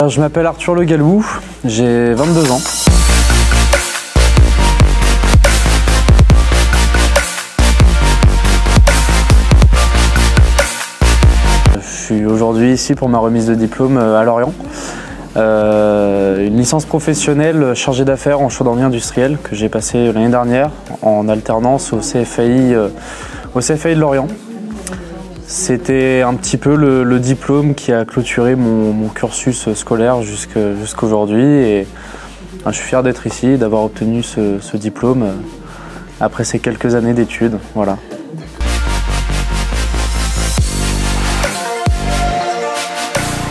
Je m'appelle Arthur Le Gallou, j'ai 22 ans. Je suis aujourd'hui ici pour ma remise de diplôme à Lorient. Une licence professionnelle chargée d'affaires en chaudronnerie industrielle que j'ai passée l'année dernière en alternance au CFAI de Lorient. C'était un petit peu le diplôme qui a clôturé mon cursus scolaire jusqu'aujourd'hui et je suis fier d'être ici, d'avoir obtenu ce diplôme après ces quelques années d'études. Voilà.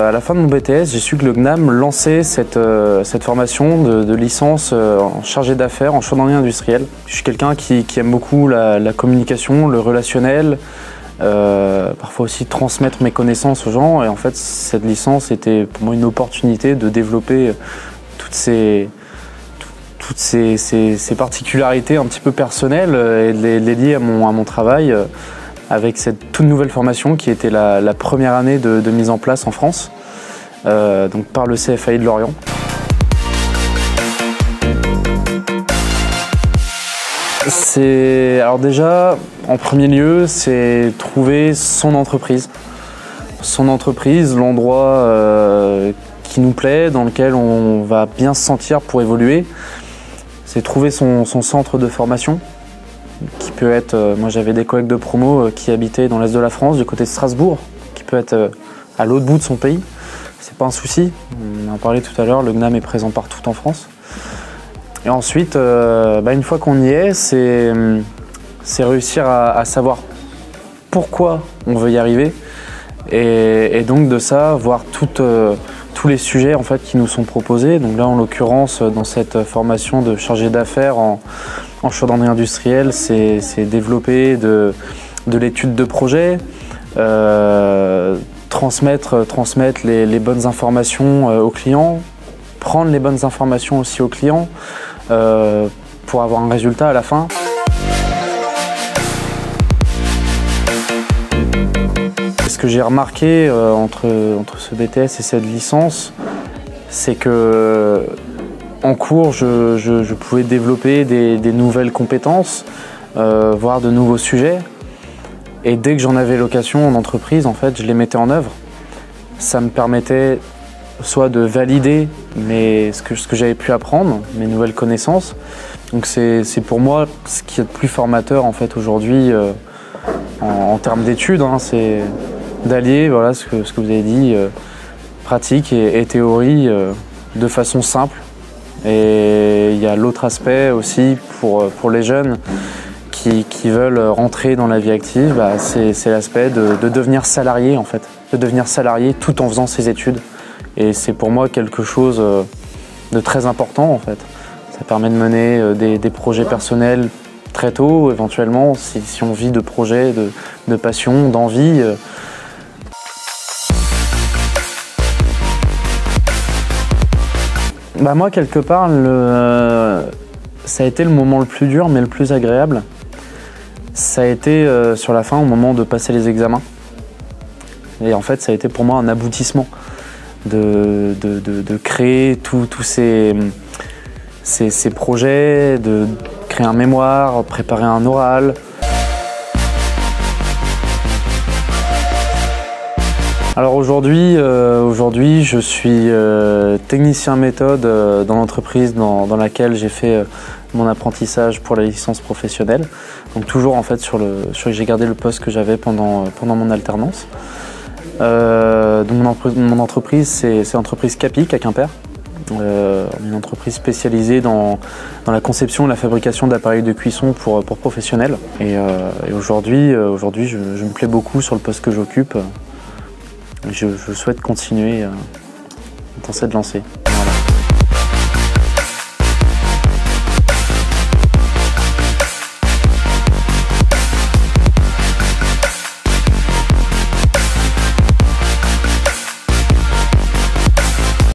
À la fin de mon BTS, j'ai su que le CNAM lançait cette formation de licence en chargé d'affaires en chaudronnerie industrielle. Je suis quelqu'un qui aime beaucoup la communication, le relationnel, parfois aussi transmettre mes connaissances aux gens. Et en fait, cette licence était pour moi une opportunité de développer toutes ces particularités un petit peu personnelles et de les lier à mon travail. Avec cette toute nouvelle formation qui était la première année de mise en place en France, donc par le CFAI de Lorient. Alors déjà, en premier lieu, c'est trouver son entreprise. Son entreprise, l'endroit qui nous plaît, dans lequel on va bien se sentir pour évoluer. C'est trouver son centre de formation. Qui peut être, moi j'avais des collègues de promo qui habitaient dans l'est de la France, du côté de Strasbourg, qui peut être à l'autre bout de son pays. C'est pas un souci, on en parlait tout à l'heure, le CNAM est présent partout en France. Et ensuite, une fois qu'on y est, c'est réussir à savoir pourquoi on veut y arriver et donc de ça, voir tous les sujets en fait, qui nous sont proposés. Donc là, en l'occurrence, dans cette formation de chargé d'affaires en chaudronnerie industrielle, c'est développer de l'étude de projet, transmettre les bonnes informations aux clients, prendre les bonnes informations aussi aux clients pour avoir un résultat à la fin. Ce que j'ai remarqué entre ce BTS et cette licence, c'est que en cours, je pouvais développer des nouvelles compétences, voir de nouveaux sujets. Et dès que j'en avais l'occasion en entreprise, en fait, je les mettais en œuvre. Ça me permettait soit de valider ce que j'avais pu apprendre, mes nouvelles connaissances. Donc c'est pour moi ce qui est le plus formateur en fait aujourd'hui en termes d'études, hein, c'est d'allier voilà, ce que vous avez dit, pratique et théorie de façon simple. Et il y a l'autre aspect aussi pour les jeunes qui veulent rentrer dans la vie active, c'est l'aspect de devenir salarié en fait, de devenir salarié tout en faisant ses études. Et c'est pour moi quelque chose de très important en fait. Ça permet de mener des projets personnels très tôt, éventuellement, si on vit de projets, de passion, d'envie. Moi, quelque part, ça a été le moment le plus dur, mais le plus agréable. Ça a été sur la fin, au moment de passer les examens. Et en fait, ça a été pour moi un aboutissement de créer tous ces projets, de créer un mémoire, préparer un oral. Alors aujourd'hui, je suis technicien méthode dans l'entreprise dans laquelle j'ai fait mon apprentissage pour la licence professionnelle. Donc toujours en fait j'ai gardé le poste que j'avais pendant mon alternance. Donc mon entreprise, c'est l'entreprise Capic à Quimper. Une entreprise spécialisée dans la conception et la fabrication d'appareils de cuisson pour professionnels. Et aujourd'hui, je me plais beaucoup sur le poste que j'occupe. Je souhaite continuer dans cette lancée.